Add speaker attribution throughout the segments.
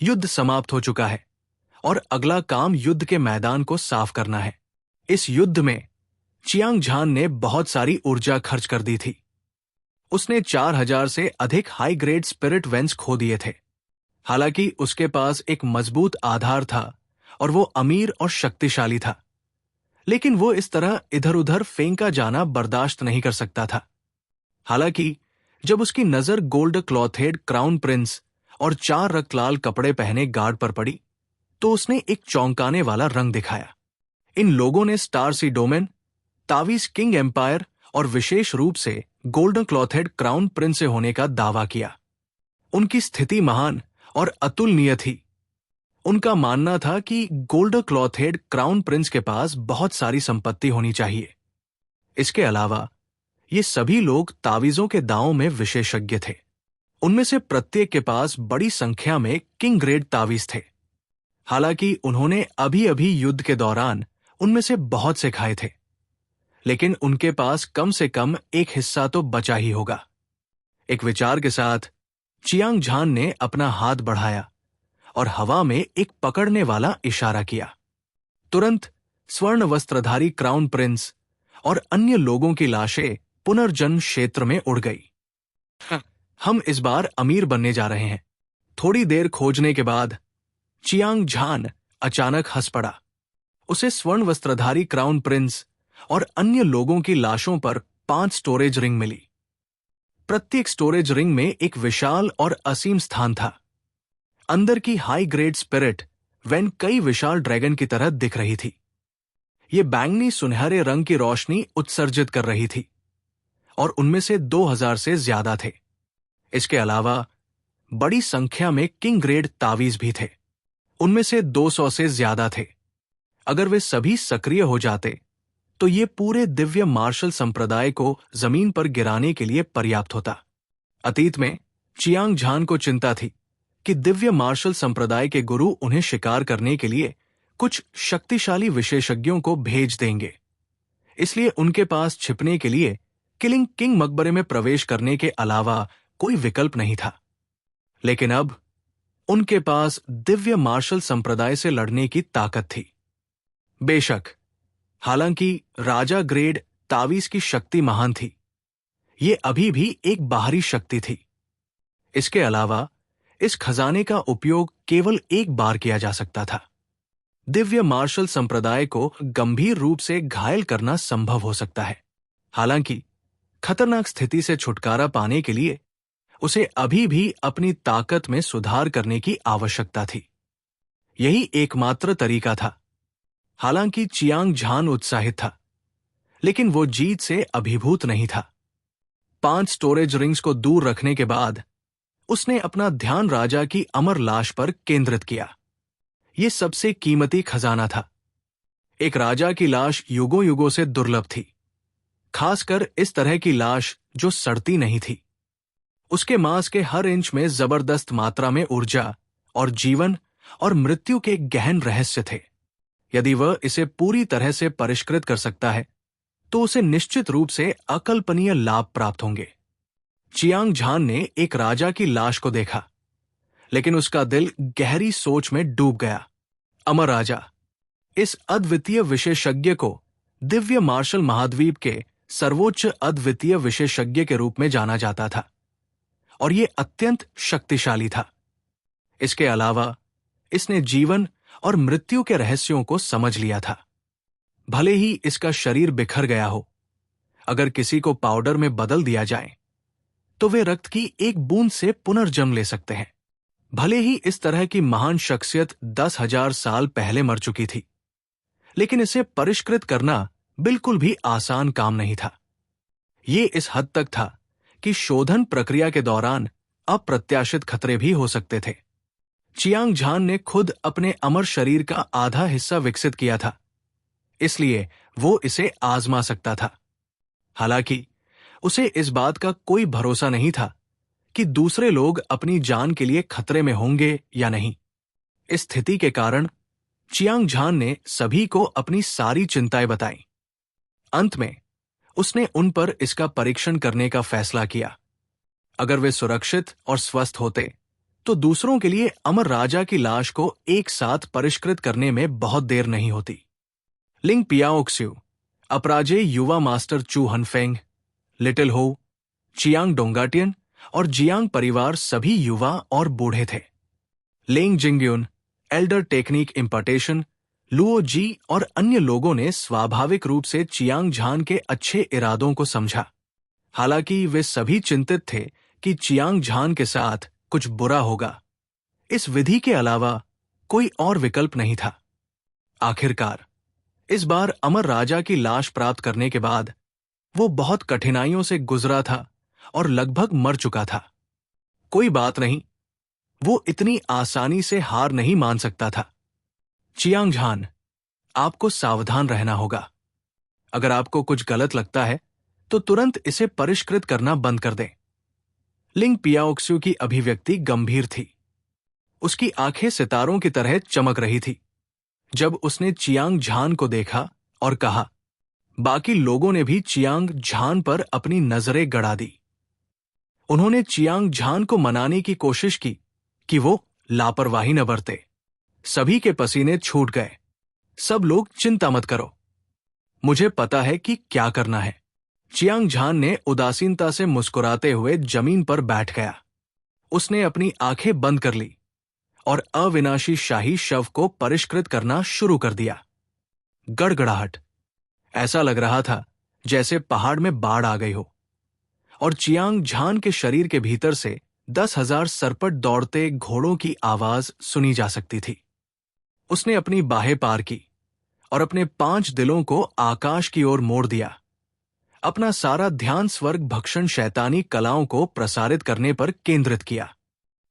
Speaker 1: युद्ध समाप्त हो चुका है और अगला काम युद्ध के मैदान को साफ करना है। इस युद्ध में चियांग झान ने बहुत सारी ऊर्जा खर्च कर दी थी। उसने 4000 से अधिक हाई ग्रेड स्पिरिट वेंस खो दिए थे। हालांकि उसके पास एक मजबूत आधार था और वो अमीर और शक्तिशाली था, लेकिन वो इस तरह इधर उधर फेंका जाना बर्दाश्त नहीं कर सकता था। हालांकि जब उसकी नजर गोल्ड क्लॉथेड क्राउन प्रिंस और 4 रक्तलाल कपड़े पहने गार्ड पर पड़ी, तो उसने एक चौंकाने वाला रंग दिखाया। इन लोगों ने star c domain, तावीज king empire और विशेष रूप से गोल्डन क्लॉथेड क्राउन प्रिंस से होने का दावा किया। उनकी स्थिति महान और अतुलनीय थी। उनका मानना था कि गोल्डन क्लॉथेड क्राउन प्रिंस के पास बहुत सारी संपत्ति होनी चाहिए। इसके अलावा ये सभी लोग तावीजों के दांवों में विशेषज्ञ थे। उनमें से प्रत्येक के पास बड़ी संख्या में किंग ग्रेड तावीज थे। हालांकि उन्होंने अभी अभी युद्ध के दौरान उनमें से बहुत से खाए थे, लेकिन उनके पास कम से कम एक हिस्सा तो बचा ही होगा। एक विचार के साथ चियांग झान ने अपना हाथ बढ़ाया और हवा में एक पकड़ने वाला इशारा किया। तुरंत स्वर्ण वस्त्रधारी क्राउन प्रिंस और अन्य लोगों की लाशें पुनर्जन्म क्षेत्र में उड़ गई। हम इस बार अमीर बनने जा रहे हैं। थोड़ी देर खोजने के बाद चियांग झान अचानक हंस पड़ा। उसे स्वर्ण वस्त्रधारी क्राउन प्रिंस और अन्य लोगों की लाशों पर 5 स्टोरेज रिंग मिली। प्रत्येक स्टोरेज रिंग में एक विशाल और असीम स्थान था। अंदर की हाई ग्रेड स्पिरिट वैन कई विशाल ड्रैगन की तरह दिख रही थी। ये बैंगनी सुनहरे रंग की रोशनी उत्सर्जित कर रही थी और उनमें से 2000 से ज्यादा थे। इसके अलावा बड़ी संख्या में किंग ग्रेड तावीज भी थे। उनमें से 200 से ज्यादा थे। अगर वे सभी सक्रिय हो जाते तो ये पूरे दिव्य मार्शल संप्रदाय को जमीन पर गिराने के लिए पर्याप्त होता। अतीत में चियांग झान को चिंता थी कि दिव्य मार्शल संप्रदाय के गुरु उन्हें शिकार करने के लिए कुछ शक्तिशाली विशेषज्ञों को भेज देंगे। इसलिए उनके पास छिपने के लिए किलिंग किंग मकबरे में प्रवेश करने के अलावा कोई विकल्प नहीं था। लेकिन अब उनके पास दिव्य मार्शल संप्रदाय से लड़ने की ताकत थी। बेशक, हालांकि राजा ग्रेड तावीज की शक्ति महान थी, ये अभी भी एक बाहरी शक्ति थी। इसके अलावा इस खजाने का उपयोग केवल एक बार किया जा सकता था। दिव्य मार्शल संप्रदाय को गंभीर रूप से घायल करना संभव हो सकता है। हालांकि खतरनाक स्थिति से छुटकारा पाने के लिए उसे अभी भी अपनी ताकत में सुधार करने की आवश्यकता थी। यही एकमात्र तरीका था। हालांकि चियांग झान उत्साहित था, लेकिन वो जीत से अभिभूत नहीं था। 5 स्टोरेज रिंग्स को दूर रखने के बाद उसने अपना ध्यान राजा की अमर लाश पर केंद्रित किया। यह सबसे कीमती खजाना था। एक राजा की लाश युगों युगों से दुर्लभ थी, खासकर इस तरह की लाश जो सड़ती नहीं थी। उसके मांस के हर इंच में जबरदस्त मात्रा में ऊर्जा और जीवन और मृत्यु के गहन रहस्य थे। यदि वह इसे पूरी तरह से परिष्कृत कर सकता है तो उसे निश्चित रूप से अकल्पनीय लाभ प्राप्त होंगे। चियांग झान ने एक राजा की लाश को देखा, लेकिन उसका दिल गहरी सोच में डूब गया। अमर राजा, इस अद्वितीय विशेषज्ञ को दिव्य मार्शल महाद्वीप के सर्वोच्च अद्वितीय विशेषज्ञ के रूप में जाना जाता था और यह अत्यंत शक्तिशाली था। इसके अलावा इसने जीवन और मृत्यु के रहस्यों को समझ लिया था। भले ही इसका शरीर बिखर गया हो, अगर किसी को पाउडर में बदल दिया जाए तो वे रक्त की एक बूंद से पुनर्जन्म ले सकते हैं। भले ही इस तरह की महान शख्सियत 10,000 साल पहले मर चुकी थी, लेकिन इसे परिष्कृत करना बिल्कुल भी आसान काम नहीं था। ये इस हद तक था कि शोधन प्रक्रिया के दौरान अप्रत्याशित खतरे भी हो सकते थे। चियांग झान ने खुद अपने अमर शरीर का आधा हिस्सा विकसित किया था, इसलिए वो इसे आजमा सकता था। हालांकि उसे इस बात का कोई भरोसा नहीं था कि दूसरे लोग अपनी जान के लिए खतरे में होंगे या नहीं। इस स्थिति के कारण चियांग झान ने सभी को अपनी सारी चिंताएं बताई। अंत में उसने उन पर इसका परीक्षण करने का फैसला किया। अगर वे सुरक्षित और स्वस्थ होते तो दूसरों के लिए अमर राजा की लाश को एक साथ परिष्कृत करने में बहुत देर नहीं होती। लिंग पियाओक्स्यू, अपराजेय युवा मास्टर चू हनफेंग, लिटिल हो, चियांग डोंगाटियन और जियांग परिवार सभी युवा और बूढ़े थे। लेंग जिंगयुन, एल्डर टेक्निक इम्पार्टेशन, लुओ जी और अन्य लोगों ने स्वाभाविक रूप से चियांग झान के अच्छे इरादों को समझा। हालांकि वे सभी चिंतित थे कि चियांग झान के साथ कुछ बुरा होगा। इस विधि के अलावा कोई और विकल्प नहीं था। आखिरकार इस बार अमर राजा की लाश प्राप्त करने के बाद वो बहुत कठिनाइयों से गुजरा था और लगभग मर चुका था। कोई बात नहीं, वो इतनी आसानी से हार नहीं मान सकता था। चियांग झान, आपको सावधान रहना होगा। अगर आपको कुछ गलत लगता है तो तुरंत इसे परिष्कृत करना बंद कर दें। लिंग पियाओक्स्यू की अभिव्यक्ति गंभीर थी। उसकी आंखें सितारों की तरह चमक रही थी जब उसने चियांग झान को देखा और कहा। बाकी लोगों ने भी चियांग झान पर अपनी नजरें गड़ा दी। उन्होंने चियांग झान को मनाने की कोशिश की कि वो लापरवाही न बरते। सभी के पसीने छूट गए। सब लोग चिंता मत करो, मुझे पता है कि क्या करना है। चियांग झान ने उदासीनता से मुस्कुराते हुए जमीन पर बैठ गया। उसने अपनी आंखें बंद कर ली और अविनाशी शाही शव को परिष्कृत करना शुरू कर दिया। गड़गड़ाहट। ऐसा लग रहा था जैसे पहाड़ में बाढ़ आ गई हो और चियांग झान के शरीर के भीतर से 10,000 सरपट दौड़ते घोड़ों की आवाज सुनी जा सकती थी। उसने अपनी बाहें पार की और अपने 5 दिलों को आकाश की ओर मोड़ दिया। अपना सारा ध्यान स्वर्ग भक्षण शैतानी कलाओं को प्रसारित करने पर केंद्रित किया।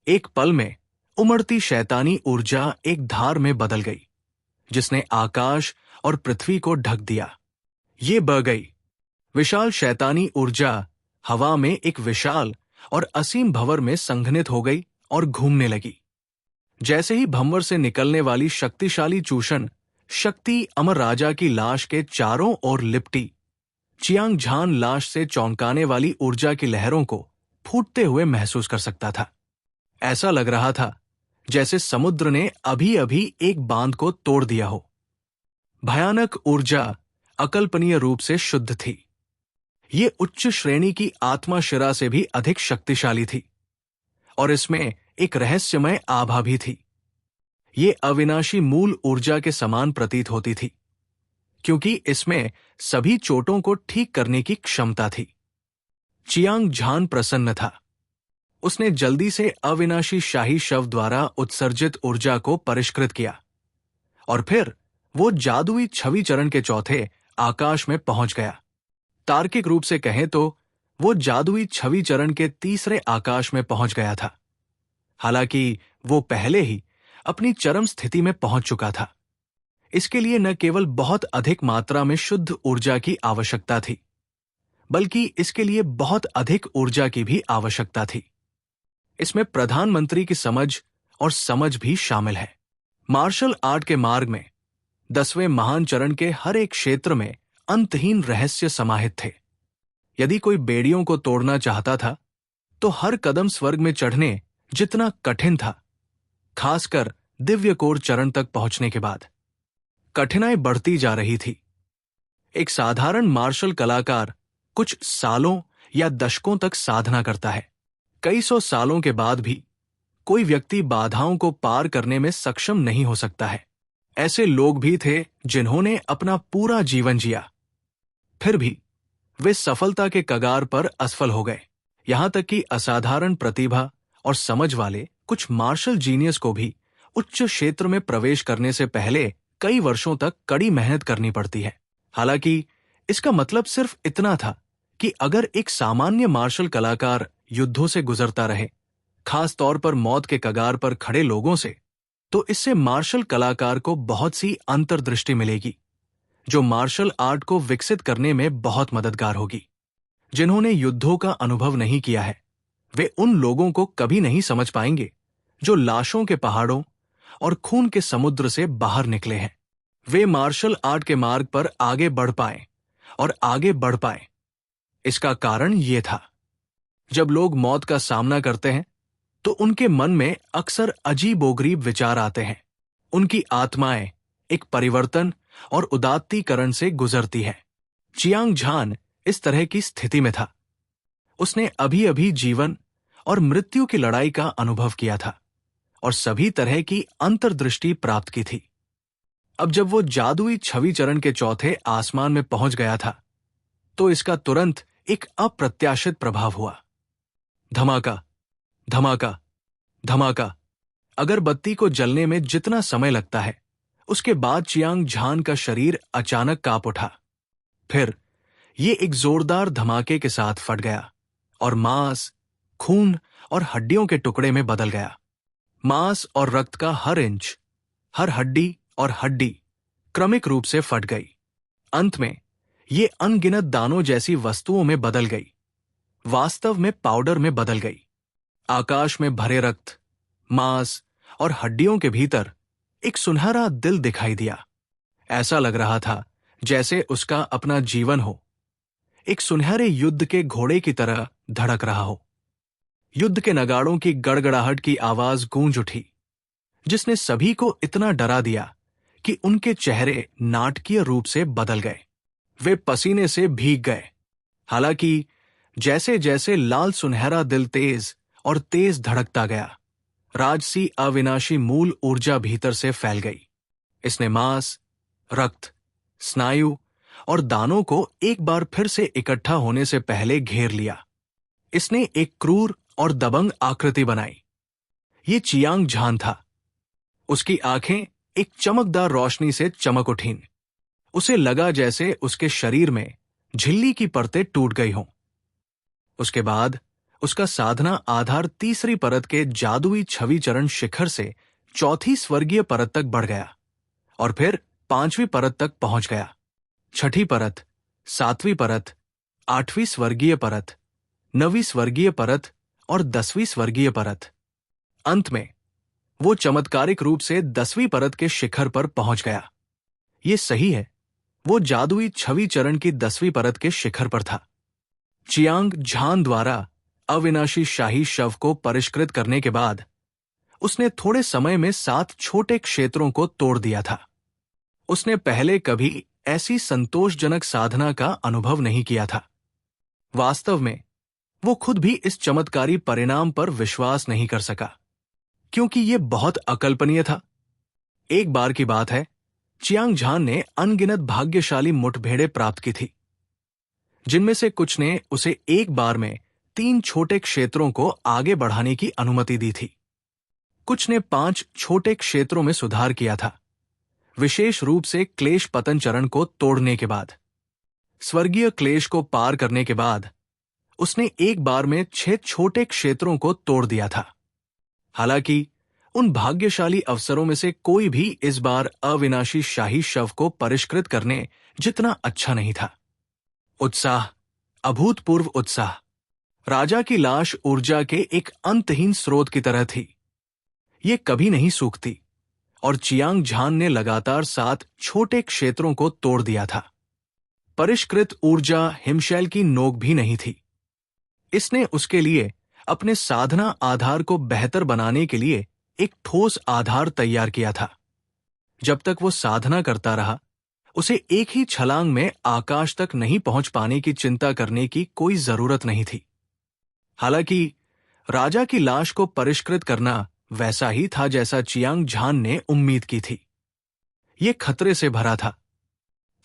Speaker 1: एक पल में उमड़ती शैतानी ऊर्जा एक धार में बदल गई जिसने आकाश और पृथ्वी को ढक दिया। ये बह गई। विशाल शैतानी ऊर्जा हवा में एक विशाल और असीम भंवर में संघनित हो गई और घूमने लगी। जैसे ही भंवर से निकलने वाली शक्तिशाली चूषण शक्ति अमर राजा की लाश के चारों ओर लिपटी, चियांग झान लाश से चौंकाने वाली ऊर्जा की लहरों को फूटते हुए महसूस कर सकता था। ऐसा लग रहा था जैसे समुद्र ने अभी अभी एक बांध को तोड़ दिया हो। भयानक ऊर्जा अकल्पनीय रूप से शुद्ध थी। ये उच्च श्रेणी की आत्मा शिरा से भी अधिक शक्तिशाली थी और इसमें एक रहस्यमय आभा भी थी। ये अविनाशी मूल ऊर्जा के समान प्रतीत होती थी क्योंकि इसमें सभी चोटों को ठीक करने की क्षमता थी। चियांग झान प्रसन्न था। उसने जल्दी से अविनाशी शाही शव द्वारा उत्सर्जित ऊर्जा को परिष्कृत किया और फिर वो जादुई छवि चरण के चौथे आकाश में पहुंच गया। तार्किक रूप से कहें तो वो जादुई छवि चरण के तीसरे आकाश में पहुंच गया था। हालांकि वो पहले ही अपनी चरम स्थिति में पहुंच चुका था। इसके लिए न केवल बहुत अधिक मात्रा में शुद्ध ऊर्जा की आवश्यकता थी, बल्कि इसके लिए बहुत अधिक ऊर्जा की भी आवश्यकता थी। इसमें प्रधानमंत्री की समझ भी शामिल है। मार्शल आर्ट के मार्ग में 10वें महान चरण के हर एक क्षेत्र में अंतहीन रहस्य समाहित थे। यदि कोई बेड़ियों को तोड़ना चाहता था तो हर कदम स्वर्ग में चढ़ने जितना कठिन था, खासकर दिव्य कोर चरण तक पहुंचने के बाद कठिनाई बढ़ती जा रही थी। एक साधारण मार्शल कलाकार कुछ सालों या दशकों तक साधना करता है। कई सौ सालों के बाद भी कोई व्यक्ति बाधाओं को पार करने में सक्षम नहीं हो सकता है। ऐसे लोग भी थे जिन्होंने अपना पूरा जीवन जिया, फिर भी वे सफलता के कगार पर असफल हो गए। यहां तक कि असाधारण प्रतिभा और समझ वाले कुछ मार्शल जीनियस को भी उच्च क्षेत्र में प्रवेश करने से पहले कई वर्षों तक कड़ी मेहनत करनी पड़ती है। हालांकि इसका मतलब सिर्फ इतना था कि अगर एक सामान्य मार्शल कलाकार युद्धों से गुजरता रहे, खास तौर पर मौत के कगार पर खड़े लोगों से, तो इससे मार्शल कलाकार को बहुत सी अंतर्दृष्टि मिलेगी जो मार्शल आर्ट को विकसित करने में बहुत मददगार होगी। जिन्होंने युद्धों का अनुभव नहीं किया है वे उन लोगों को कभी नहीं समझ पाएंगे जो लाशों के पहाड़ों और खून के समुद्र से बाहर निकले हैं। वे मार्शल आर्ट के मार्ग पर आगे बढ़ पाए और आगे बढ़ पाए। इसका कारण ये था, जब लोग मौत का सामना करते हैं तो उनके मन में अक्सर अजीबोगरीब विचार आते हैं। उनकी आत्माएं एक परिवर्तन और उदात्तीकरण से गुजरती है। चियांग झान इस तरह की स्थिति में था। उसने अभी अभी जीवन और मृत्यु की लड़ाई का अनुभव किया था और सभी तरह की अंतर्दृष्टि प्राप्त की थी। अब जब वो जादुई छवि चरण के चौथे आसमान में पहुंच गया था, तो इसका तुरंत एक अप्रत्याशित प्रभाव हुआ। धमाका, धमाका, धमाका। अगरबत्ती को जलने में जितना समय लगता है, उसके बाद चियांग झान का शरीर अचानक कांप उठा। फिर ये एक जोरदार धमाके के साथ फट गया और मांस, खून और हड्डियों के टुकड़े में बदल गया। मांस और रक्त का हर इंच, हर हड्डी और हड्डी क्रमिक रूप से फट गई। अंत में ये अनगिनत दानों जैसी वस्तुओं में बदल गई, वास्तव में पाउडर में बदल गई। आकाश में भरे रक्त, मांस और हड्डियों के भीतर एक सुनहरा दिल दिखाई दिया। ऐसा लग रहा था जैसे उसका अपना जीवन हो, एक सुनहरे युद्ध के घोड़े की तरह धड़क रहा हो। युद्ध के नगाड़ों की गड़गड़ाहट की आवाज गूंज उठी, जिसने सभी को इतना डरा दिया कि उनके चेहरे नाटकीय रूप से बदल गए। वे पसीने से भीग गए। हालांकि जैसे जैसे लाल सुनहरा दिल तेज और तेज धड़कता गया, राजसी अविनाशी मूल ऊर्जा भीतर से फैल गई। इसने मांस, रक्त, स्नायु और दानों को एक बार फिर से इकट्ठा होने से पहले घेर लिया। इसने एक क्रूर और दबंग आकृति बनाई। ये चियांग झान था। उसकी आंखें एक चमकदार रोशनी से चमक उठीं। उसे लगा जैसे उसके शरीर में झिल्ली की परतें टूट गई हों। उसके बाद उसका साधना आधार तीसरी परत के जादुई छवि चरण शिखर से चौथी स्वर्गीय परत तक बढ़ गया और फिर पांचवी परत तक पहुंच गया। छठी परत, सातवीं परत, आठवीं स्वर्गीय परत, नवीं स्वर्गीय परत और 10वीं स्वर्गीय परत। अंत में वो चमत्कारिक रूप से 10वीं परत के शिखर पर पहुंच गया। ये सही है, वो जादुई छवि चरण की 10वीं परत के शिखर पर था। चियांग झान द्वारा अविनाशी शाही शव को परिष्कृत करने के बाद उसने थोड़े समय में 7 छोटे क्षेत्रों को तोड़ दिया था। उसने पहले कभी ऐसी संतोषजनक साधना का अनुभव नहीं किया था। वास्तव में वो खुद भी इस चमत्कारी परिणाम पर विश्वास नहीं कर सका, क्योंकि ये बहुत अकल्पनीय था। एक बार की बात है, चियांग झान ने अनगिनत भाग्यशाली मुठभेड़ें प्राप्त की थी, जिनमें से कुछ ने उसे एक बार में 3 छोटे क्षेत्रों को आगे बढ़ाने की अनुमति दी थी। कुछ ने 5 छोटे क्षेत्रों में सुधार किया था, विशेष रूप से क्लेश पतन चरण को तोड़ने के बाद। स्वर्गीय क्लेश को पार करने के बाद उसने एक बार में 6 छोटे क्षेत्रों को तोड़ दिया था। हालांकि उन भाग्यशाली अवसरों में से कोई भी इस बार अविनाशी शाही शव को परिष्कृत करने जितना अच्छा नहीं था। उत्साह, अभूतपूर्व उत्साह। राजा की लाश ऊर्जा के एक अंतहीन स्रोत की तरह थी। ये कभी नहीं सूखती और चियांग झान ने लगातार 7 छोटे क्षेत्रों को तोड़ दिया था। परिष्कृत ऊर्जा हिमशैल की नोक भी नहीं थी। इसने उसके लिए अपने साधना आधार को बेहतर बनाने के लिए एक ठोस आधार तैयार किया था। जब तक वो साधना करता रहा, उसे एक ही छलांग में आकाश तक नहीं पहुंच पाने की चिंता करने की कोई जरूरत नहीं थी। हालांकि राजा की लाश को परिष्कृत करना वैसा ही था जैसा चियांग झान ने उम्मीद की थी। ये खतरे से भरा था।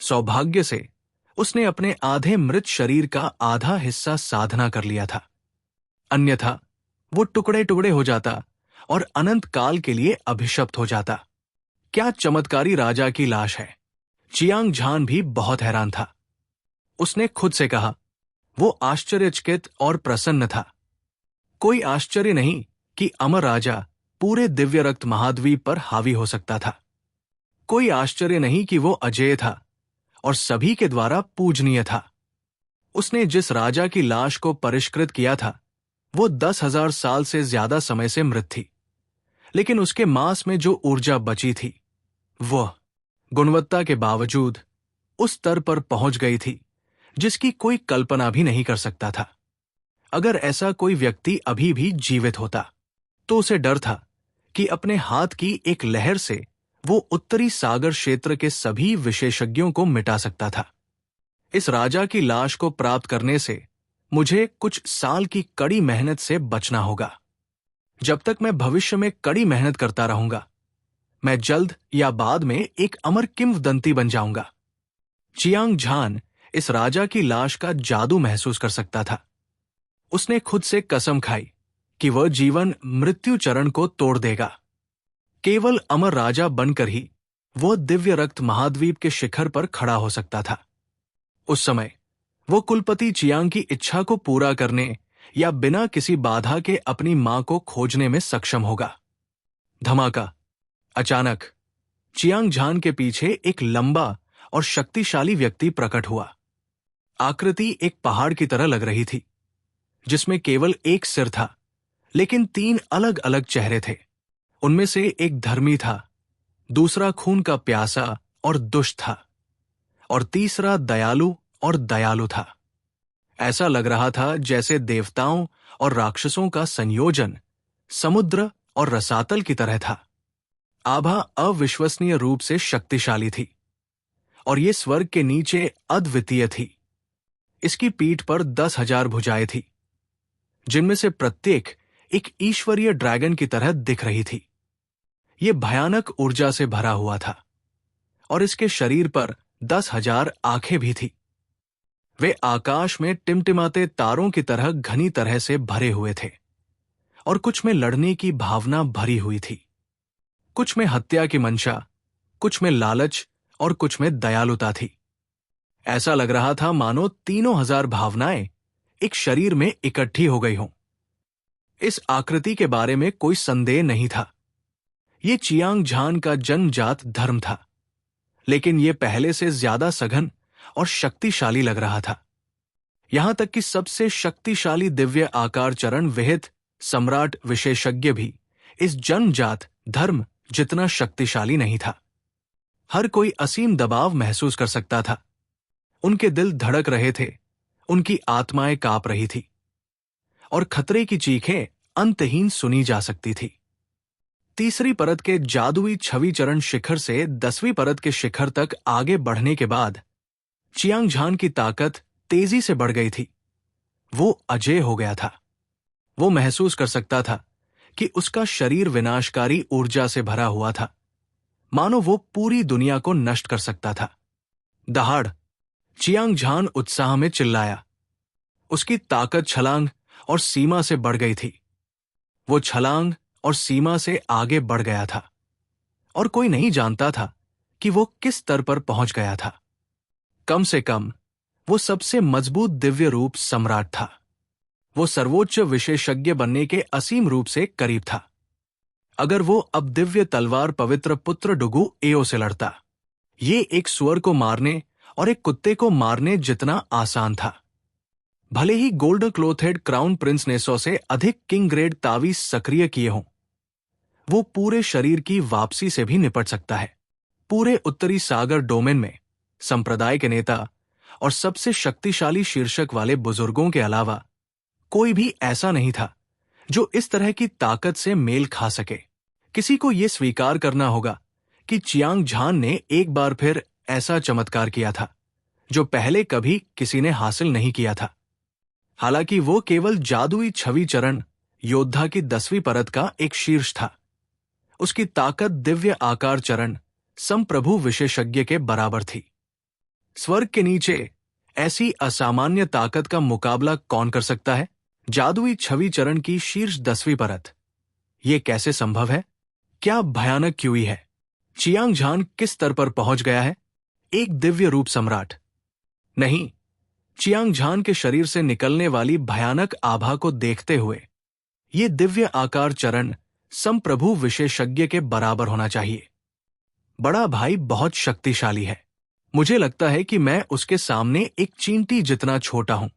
Speaker 1: सौभाग्य से उसने अपने आधे मृत शरीर का आधा हिस्सा साधना कर लिया था, अन्यथा वो टुकड़े टुकड़े हो जाता और अनंत काल के लिए अभिशप्त हो जाता। क्या चमत्कारी राजा की लाश है। चियांग झान भी बहुत हैरान था। उसने खुद से कहा, वो आश्चर्यचकित और प्रसन्न था। कोई आश्चर्य नहीं कि अमर राजा पूरे दिव्य रक्त महाद्वीप पर हावी हो सकता था। कोई आश्चर्य नहीं कि वो अजेय था और सभी के द्वारा पूजनीय था। उसने जिस राजा की लाश को परिष्कृत किया था, वो 10,000 साल से ज्यादा समय से मृत थी, लेकिन उसके मांस में जो ऊर्जा बची थी, वह गुणवत्ता के बावजूद उस स्तर पर पहुंच गई थी जिसकी कोई कल्पना भी नहीं कर सकता था, अगर ऐसा कोई व्यक्ति अभी भी जीवित होता। तो उसे डर था कि अपने हाथ की एक लहर से वो उत्तरी सागर क्षेत्र के सभी विशेषज्ञों को मिटा सकता था। इस राजा की लाश को प्राप्त करने से मुझे कुछ साल की कड़ी मेहनत से बचना होगा। जब तक मैं भविष्य में कड़ी मेहनत करता रहूंगा, मैं जल्द या बाद में एक अमर किंवदंती बन जाऊंगा। चियांग झान इस राजा की लाश का जादू महसूस कर सकता था। उसने खुद से कसम खाई कि वह जीवन मृत्यु चरण को तोड़ देगा। केवल अमर राजा बनकर ही वह दिव्य रक्त महाद्वीप के शिखर पर खड़ा हो सकता था। उस समय वो कुलपति चियांग की इच्छा को पूरा करने या बिना किसी बाधा के अपनी मां को खोजने में सक्षम होगा। धमाका! अचानक चियांग झान के पीछे एक लंबा और शक्तिशाली व्यक्ति प्रकट हुआ। आकृति एक पहाड़ की तरह लग रही थी, जिसमें केवल एक सिर था, लेकिन 3 अलग अलग चेहरे थे। उनमें से एक धर्मी था, दूसरा खून का प्यासा और दुष्ट था, और तीसरा दयालु और दयालु था। ऐसा लग रहा था जैसे देवताओं और राक्षसों का संयोजन समुद्र और रसातल की तरह था। आभा अविश्वसनीय रूप से शक्तिशाली थी, और ये स्वर्ग के नीचे अद्वितीय थी। इसकी पीठ पर 10,000 भुजाएं थी, जिनमें से प्रत्येक एक ईश्वरीय ड्रैगन की तरह दिख रही थी। यह भयानक ऊर्जा से भरा हुआ था, और इसके शरीर पर 10,000 आंखें भी थी। वे आकाश में टिमटिमाते तारों की तरह घनी तरह से भरे हुए थे, और कुछ में लड़ने की भावना भरी हुई थी, कुछ में हत्या की मंशा, कुछ में लालच और कुछ में दयालुता थी। ऐसा लग रहा था मानो 3,000 भावनाएं एक शरीर में इकट्ठी हो गई हों। इस आकृति के बारे में कोई संदेह नहीं था। ये चियांग झान का जन्मजात धर्म था, लेकिन यह पहले से ज्यादा सघन और शक्तिशाली लग रहा था। यहां तक कि सबसे शक्तिशाली दिव्य आकार चरण विहित सम्राट विशेषज्ञ भी इस जन्मजात धर्म जितना शक्तिशाली नहीं था। हर कोई असीम दबाव महसूस कर सकता था। उनके दिल धड़क रहे थे, उनकी आत्माएं कांप रही थी, और खतरे की चीखें अंतहीन सुनी जा सकती थी। तीसरी परत के जादुई छवि चरण शिखर से 10वीं परत के शिखर तक आगे बढ़ने के बाद चियांग झान की ताकत तेजी से बढ़ गई थी। वो अजेय हो गया था। वो महसूस कर सकता था कि उसका शरीर विनाशकारी ऊर्जा से भरा हुआ था, मानो वो पूरी दुनिया को नष्ट कर सकता था। दहाड़! चियांग झान उत्साह में चिल्लाया। उसकी ताकत छलांग और सीमा से बढ़ गई थी। वो छलांग और सीमा से आगे बढ़ गया था, और कोई नहीं जानता था कि वो किस स्तर पर पहुंच गया था। कम से कम वो सबसे मजबूत दिव्य रूप सम्राट था। वो सर्वोच्च विशेषज्ञ बनने के असीम रूप से करीब था। अगर वो अब दिव्य तलवार पवित्र पुत्र डुगु एओ से लड़ता, ये एक सुअर को मारने और एक कुत्ते को मारने जितना आसान था। भले ही गोल्डन क्लोथेड क्राउन प्रिंस ने 100 से अधिक किंग ग्रेड तावीज सक्रिय किए हों, वो पूरे शरीर की वापसी से भी निपट सकता है। पूरे उत्तरी सागर डोमेन में संप्रदाय के नेता और सबसे शक्तिशाली शीर्षक वाले बुजुर्गों के अलावा कोई भी ऐसा नहीं था जो इस तरह की ताकत से मेल खा सके। किसी को यह स्वीकार करना होगा कि चियांग झान ने एक बार फिर ऐसा चमत्कार किया था जो पहले कभी किसी ने हासिल नहीं किया था। हालांकि वो केवल जादुई छवि चरण योद्धा की 10वीं परत का एक शीर्ष था। उसकी ताकत दिव्य आकार चरण संप्रभु विशेषज्ञ के बराबर थी। स्वर्ग के नीचे ऐसी असामान्य ताकत का मुकाबला कौन कर सकता है? जादुई छवि चरण की शीर्ष 10वीं परत। यह कैसे संभव है? क्या भयानक क्यूई है? चियांग झान किस स्तर पर पहुंच गया है? एक दिव्य रूप सम्राट नहीं, चियांग झान के शरीर से निकलने वाली भयानक आभा को देखते हुए ये दिव्य आकार चरण संप्रभु विशेषज्ञ के बराबर होना चाहिए। बड़ा भाई बहुत शक्तिशाली है। मुझे लगता है कि मैं उसके सामने एक चींटी जितना छोटा हूं।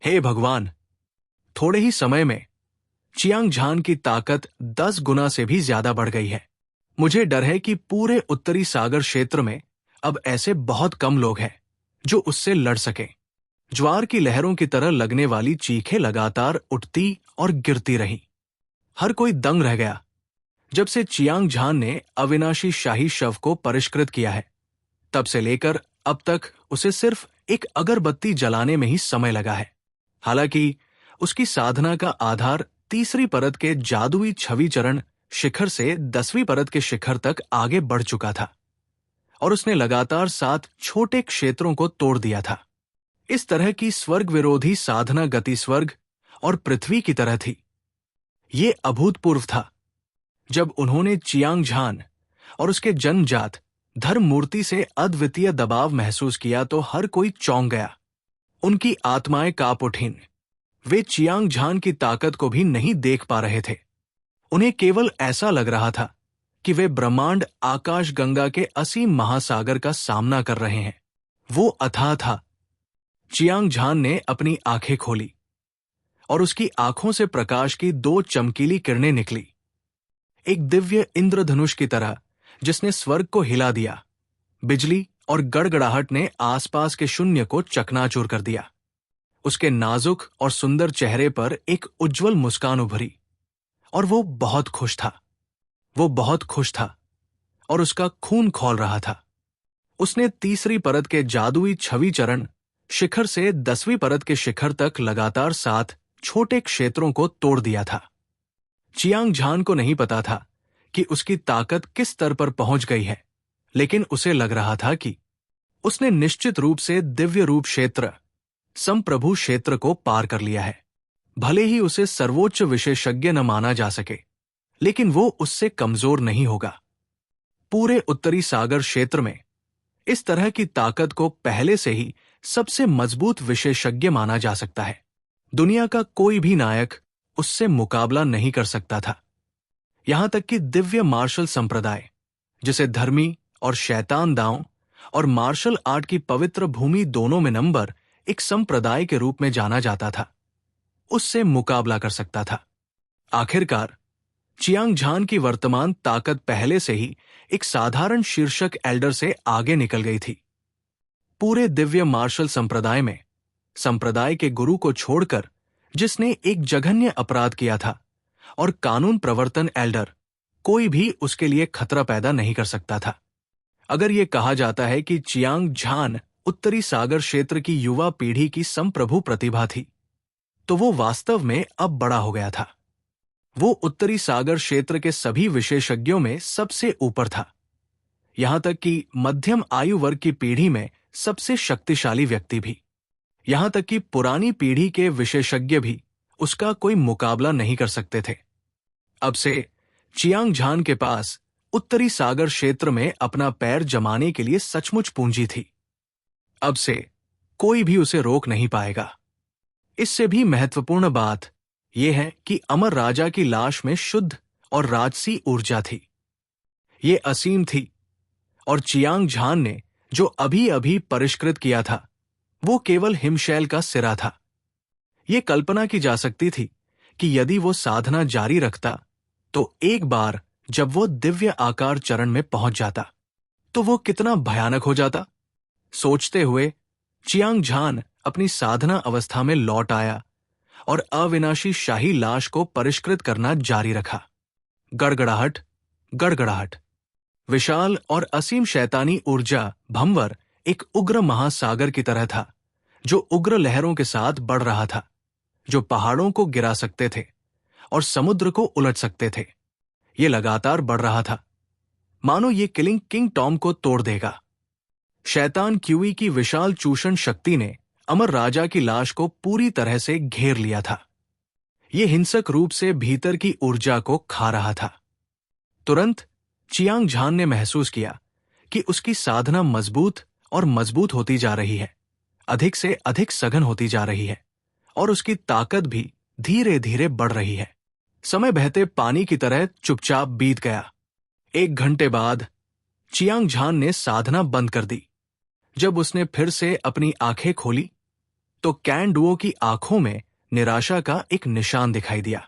Speaker 1: हे भगवान! थोड़े ही समय में चियांग झान की ताकत 10 गुना से भी ज्यादा बढ़ गई है। मुझे डर है कि पूरे उत्तरी सागर क्षेत्र में अब ऐसे बहुत कम लोग हैं जो उससे लड़ सके। ज्वार की लहरों की तरह लगने वाली चीखें लगातार उठती और गिरती रहीं। हर कोई दंग रह गया। जब से चियांग झान ने अविनाशी शाही शव को परिष्कृत किया है, तब से लेकर अब तक उसे सिर्फ एक अगरबत्ती जलाने में ही समय लगा है। हालांकि उसकी साधना का आधार तीसरी परत के जादुई छवि चरण शिखर से 10वीं परत के शिखर तक आगे बढ़ चुका था और उसने लगातार 7 छोटे क्षेत्रों को तोड़ दिया था। इस तरह की स्वर्ग विरोधी साधना गति स्वर्ग और पृथ्वी की तरह थी। ये अभूतपूर्व था। जब उन्होंने चियांग झान और उसके जन्मजात धर्म मूर्ति से अद्वितीय दबाव महसूस किया तो हर कोई चौंक गया। उनकी आत्माएं कांप उठीं। वे चियांग झान की ताकत को भी नहीं देख पा रहे थे। उन्हें केवल ऐसा लग रहा था कि वे ब्रह्मांड आकाश गंगा के असीम महासागर का सामना कर रहे हैं। वो अथाह था। चियांग झान ने अपनी आंखें खोली और उसकी आंखों से प्रकाश की 2 चमकीली किरणें निकली, एक दिव्य इंद्रधनुष की तरह जिसने स्वर्ग को हिला दिया। बिजली और गड़गड़ाहट ने आसपास के शून्य को चकनाचूर कर दिया। उसके नाजुक और सुंदर चेहरे पर एक उज्जवल मुस्कान उभरी और वो बहुत खुश था। वो बहुत खुश था और उसका खून खौल रहा था। उसने तीसरी परत के जादुई छवि चरण शिखर से 10वीं परत के शिखर तक लगातार 7 छोटे क्षेत्रों को तोड़ दिया था। चियांग झान को नहीं पता था कि उसकी ताकत किस स्तर पर पहुंच गई है, लेकिन उसे लग रहा था कि उसने निश्चित रूप से दिव्य रूप क्षेत्र, संप्रभु क्षेत्र को पार कर लिया है। भले ही उसे सर्वोच्च विशेषज्ञ न माना जा सके, लेकिन वो उससे कमजोर नहीं होगा। पूरे उत्तरी सागर क्षेत्र में इस तरह की ताकत को पहले से ही सबसे मजबूत विशेषज्ञ माना जा सकता है। दुनिया का कोई भी नायक उससे मुकाबला नहीं कर सकता था। यहां तक कि दिव्य मार्शल संप्रदाय, जिसे धर्मी और शैतान दांव और मार्शल आर्ट की पवित्र भूमि दोनों में नंबर एक संप्रदाय के रूप में जाना जाता था, उससे मुकाबला कर सकता था। आखिरकार चियांग झान की वर्तमान ताकत पहले से ही एक साधारण शीर्षक एल्डर से आगे निकल गई थी। पूरे दिव्य मार्शल संप्रदाय में संप्रदाय के गुरु को छोड़कर जिसने एक जघन्य अपराध किया था और कानून प्रवर्तन एल्डर, कोई भी उसके लिए खतरा पैदा नहीं कर सकता था। अगर यह कहा जाता है कि चियांग झान उत्तरी सागर क्षेत्र की युवा पीढ़ी की संप्रभु प्रतिभा थी, तो वो वास्तव में अब बड़ा हो गया था। वो उत्तरी सागर क्षेत्र के सभी विशेषज्ञों में सबसे ऊपर था। यहां तक कि मध्यम आयु वर्ग की पीढ़ी में सबसे शक्तिशाली व्यक्ति भी। यहां तक कि पुरानी पीढ़ी के विशेषज्ञ भी उसका कोई मुकाबला नहीं कर सकते थे। अब से चियांग झान के पास उत्तरी सागर क्षेत्र में अपना पैर जमाने के लिए सचमुच पूंजी थी। अब से कोई भी उसे रोक नहीं पाएगा। इससे भी महत्वपूर्ण बात यह है कि अमर राजा की लाश में शुद्ध और राजसी ऊर्जा थी। ये असीम थी और चियांग झान ने जो अभी अभी परिष्कृत किया था, वो केवल हिमशैल का सिरा था। ये कल्पना की जा सकती थी कि यदि वो साधना जारी रखता तो एक बार जब वो दिव्य आकार चरण में पहुंच जाता तो वो कितना भयानक हो जाता। सोचते हुए चियांग झान अपनी साधना अवस्था में लौट आया और अविनाशी शाही लाश को परिष्कृत करना जारी रखा। गड़गड़ाहट, गड़गड़ाहट। विशाल और असीम शैतानी ऊर्जा भंवर एक उग्र महासागर की तरह था, जो उग्र लहरों के साथ बढ़ रहा था, जो पहाड़ों को गिरा सकते थे और समुद्र को उलट सकते थे। ये लगातार बढ़ रहा था, मानो ये किलिंग किंग टॉम को तोड़ देगा। शैतान क्यूई की विशाल चूषण शक्ति ने अमर राजा की लाश को पूरी तरह से घेर लिया था। ये हिंसक रूप से भीतर की ऊर्जा को खा रहा था। तुरंत चियांग झान ने महसूस किया कि उसकी साधना मजबूत और मजबूत होती जा रही है, अधिक से अधिक सघन होती जा रही है और उसकी ताकत भी धीरे धीरे बढ़ रही है। समय बहते पानी की तरह चुपचाप बीत गया। 1 घंटे बाद चियांग झान ने साधना बंद कर दी। जब उसने फिर से अपनी आंखें खोली तो कैन डुओ की आंखों में निराशा का एक निशान दिखाई दिया।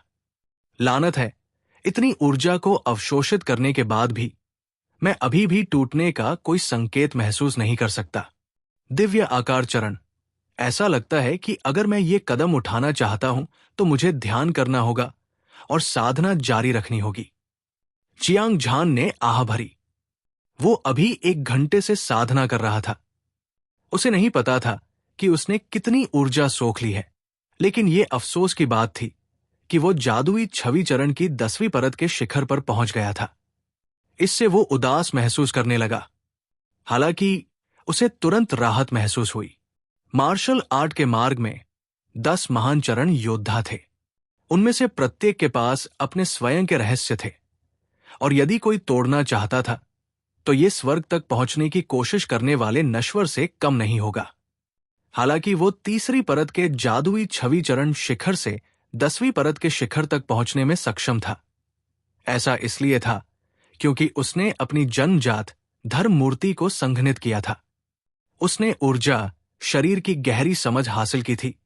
Speaker 1: लानत है, इतनी ऊर्जा को अवशोषित करने के बाद भी मैं अभी भी टूटने का कोई संकेत महसूस नहीं कर सकता। दिव्य आकार चरण। ऐसा लगता है कि अगर मैं ये कदम उठाना चाहता हूं तो मुझे ध्यान करना होगा और साधना जारी रखनी होगी। चियांग झान ने आह भरी। वो अभी 1 घंटे से साधना कर रहा था। उसे नहीं पता था कि उसने कितनी ऊर्जा सोख ली है, लेकिन ये अफसोस की बात थी कि वो जादुई छवि चरण की 10वीं परत के शिखर पर पहुंच गया था। इससे वो उदास महसूस करने लगा। हालांकि उसे तुरंत राहत महसूस हुई। मार्शल आर्ट के मार्ग में 10 महान चरण योद्धा थे। उनमें से प्रत्येक के पास अपने स्वयं के रहस्य थे, और यदि कोई तोड़ना चाहता था तो ये स्वर्ग तक पहुंचने की कोशिश करने वाले नश्वर से कम नहीं होगा। हालांकि वो 3री परत के जादुई छवि चरण शिखर से 10वीं परत के शिखर तक पहुंचने में सक्षम था। ऐसा इसलिए था क्योंकि उसने अपनी जन्मजात धर्म मूर्ति को संघनित किया था। उसने ऊर्जा, शरीर की गहरी समझ हासिल की थी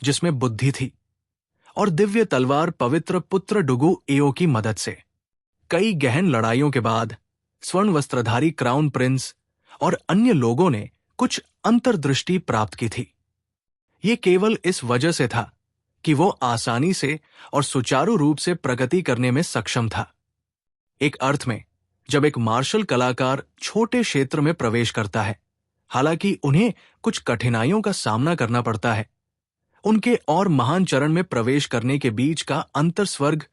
Speaker 1: जिसमें बुद्धि थी, और दिव्य तलवार पवित्र पुत्र डुगु एओ की मदद से कई गहन लड़ाइयों के बाद स्वर्ण वस्त्रधारी क्राउन प्रिंस और अन्य लोगों ने कुछ अंतर्दृष्टि प्राप्त की थी। ये केवल इस वजह से था कि वो आसानी से और सुचारू रूप से प्रगति करने में सक्षम था। एक अर्थ में जब एक मार्शल कलाकार छोटे क्षेत्र में प्रवेश करता है, हालांकि उन्हें कुछ कठिनाइयों का सामना करना पड़ता है, उनके और महान चरण में प्रवेश करने के बीच का अंतर स्वर्ग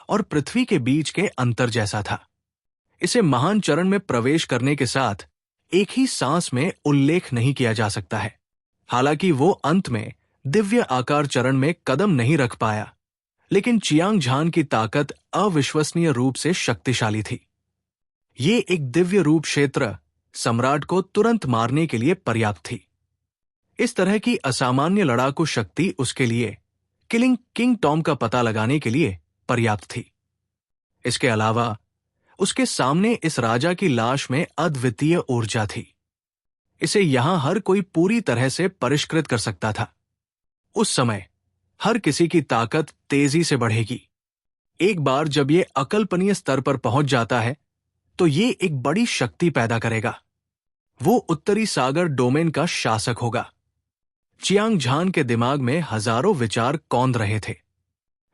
Speaker 1: और पृथ्वी के बीच के अंतर जैसा था। इसे महान चरण में प्रवेश करने के साथ एक ही सांस में उल्लेख नहीं किया जा सकता है। हालांकि वो अंत में दिव्य आकार चरण में कदम नहीं रख पाया, लेकिन चियांग झान की ताकत अविश्वसनीय रूप से शक्तिशाली थी। ये एक दिव्य रूप क्षेत्र सम्राट को तुरंत मारने के लिए पर्याप्त थी। इस तरह की असामान्य लड़ाकू शक्ति उसके लिए किलिंग किंग टॉम का पता लगाने के लिए पर्याप्त थी। इसके अलावा उसके सामने इस राजा की लाश में अद्वितीय ऊर्जा थी। इसे यहां हर कोई पूरी तरह से परिष्कृत कर सकता था। उस समय हर किसी की ताकत तेजी से बढ़ेगी। एक बार जब ये अकल्पनीय स्तर पर पहुंच जाता है तो ये एक बड़ी शक्ति पैदा करेगा। वो उत्तरी सागर डोमेन का शासक होगा। चियांग झान के दिमाग में हजारों विचार कौंध रहे थे।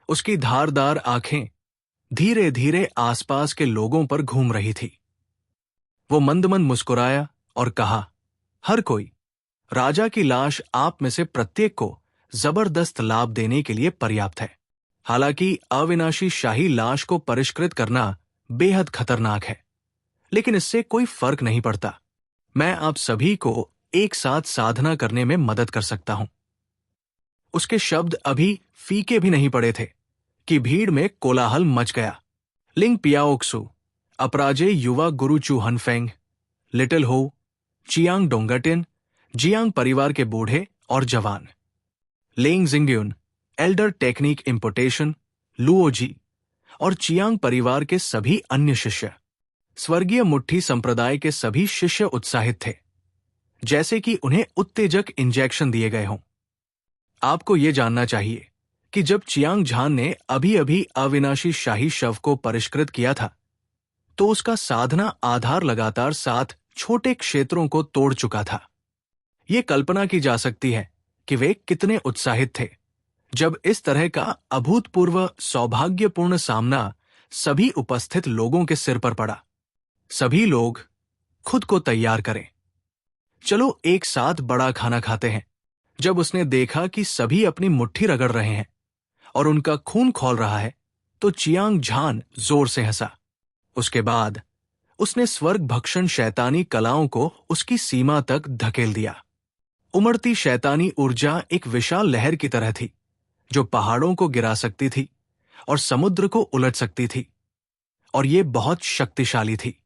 Speaker 1: उसकी धारदार आंखें धीरे धीरे आसपास के लोगों पर घूम रही थी। वो मंद-मंद मुस्कुराया और कहा, हर कोई, राजा की लाश आप में से प्रत्येक को जबरदस्त लाभ देने के लिए पर्याप्त है। हालांकि अविनाशी शाही लाश को परिष्कृत करना बेहद खतरनाक है, लेकिन इससे कोई फर्क नहीं पड़ता। मैं आप सभी को एक साथ साधना करने में मदद कर सकता हूं। उसके शब्द अभी फीके भी नहीं पड़े थे कि भीड़ में कोलाहल मच गया। लिंग पियाओक्सु, अपराजेय युवा गुरु चू हनफेंग, लिटिल हो, चियांग डोंगटिन, जियांग परिवार के बूढ़े और जवान, लेंग जिंग्यून, एल्डर टेक्निक इम्पोर्टेशन, लुओजी और चियांग परिवार के सभी अन्य शिष्य, स्वर्गीय मुट्ठी संप्रदाय के सभी शिष्य उत्साहित थे, जैसे कि उन्हें उत्तेजक इंजेक्शन दिए गए हों। आपको यह जानना चाहिए कि जब चियांग झान ने अभी अभी अविनाशी शाही शव को परिष्कृत किया था, तो उसका साधना आधार लगातार 7 छोटे क्षेत्रों को तोड़ चुका था। ये कल्पना की जा सकती है कि वे कितने उत्साहित थे जब इस तरह का अभूतपूर्व सौभाग्यपूर्ण सामना सभी उपस्थित लोगों के सिर पर पड़ा। सभी लोग खुद को तैयार करें। चलो एक साथ बड़ा खाना खाते हैं। जब उसने देखा कि सभी अपनी मुट्ठी रगड़ रहे हैं और उनका खून खौल रहा है, तो चियांग झान जोर से हंसा। उसके बाद उसने स्वर्ग भक्षण शैतानी कलाओं को उसकी सीमा तक धकेल दिया। उमड़ती शैतानी ऊर्जा एक विशाल लहर की तरह थी जो पहाड़ों को गिरा सकती थी और समुद्र को उलट सकती थी, और ये बहुत शक्तिशाली थी।